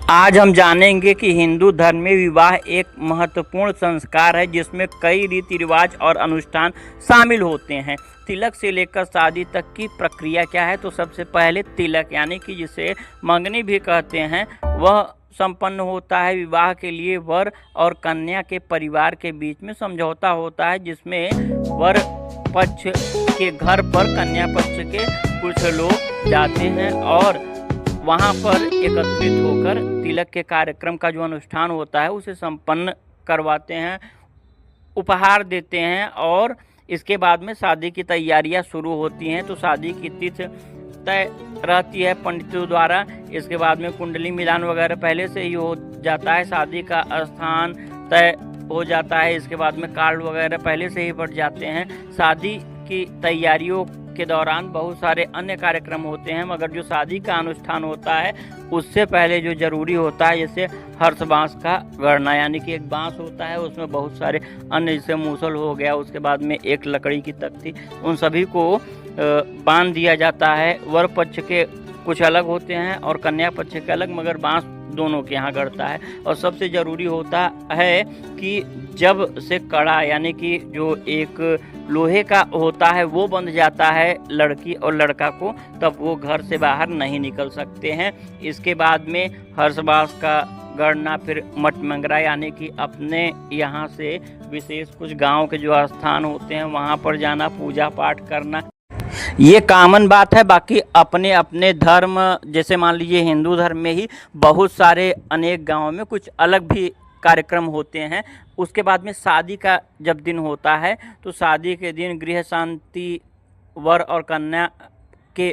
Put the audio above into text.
आज हम जानेंगे कि हिंदू धर्म में विवाह एक महत्वपूर्ण संस्कार है जिसमें कई रीति रिवाज और अनुष्ठान शामिल होते हैं। तिलक से लेकर शादी तक की प्रक्रिया क्या है, तो सबसे पहले तिलक यानी कि जिसे मंगनी भी कहते हैं वह संपन्न होता है। विवाह के लिए वर और कन्या के परिवार के बीच में समझौता होता है जिसमें वर पक्ष के घर पर कन्या पक्ष के कुछ लोग जाते हैं और वहाँ पर एकत्रित होकर तिलक के कार्यक्रम का जो अनुष्ठान होता है उसे संपन्न करवाते हैं, उपहार देते हैं और इसके बाद में शादी की तैयारियां शुरू होती हैं। तो शादी की तिथि तय रहती है पंडितों द्वारा। इसके बाद में कुंडली मिलान वगैरह पहले से ही हो जाता है, शादी का स्थान तय हो जाता है। इसके बाद में कार्ड वगैरह पहले से ही बढ़ जाते हैं। शादी की तैयारियों के दौरान बहुत सारे अन्य कार्यक्रम होते हैं, मगर जो शादी का अनुष्ठान होता है उससे पहले जो जरूरी होता है, जैसे हर्ष बांस का गढ़ना यानी कि एक बांस होता है उसमें बहुत सारे अन्य जैसे मूसल हो गया, उसके बाद में एक लकड़ी की तख्ती, उन सभी को बांध दिया जाता है। वर पक्ष के कुछ अलग होते हैं और कन्या पक्ष के अलग, मगर बांस दोनों के यहाँ गढ़ता है। और सबसे ज़रूरी होता है कि जब से कड़ा यानी कि जो एक लोहे का होता है वो बंध जाता है लड़की और लड़का को, तब वो घर से बाहर नहीं निकल सकते हैं। इसके बाद में हर्षबास का गढ़ना, फिर मटमंगरा यानी कि अपने यहाँ से विशेष कुछ गांव के जो स्थान होते हैं वहाँ पर जाना, पूजा पाठ करना, ये कॉमन बात है। बाकी अपने अपने धर्म, जैसे मान लीजिए हिंदू धर्म में ही बहुत सारे अनेक गांवों में कुछ अलग भी कार्यक्रम होते हैं। उसके बाद में शादी का जब दिन होता है तो शादी के दिन गृह शांति वर और कन्या के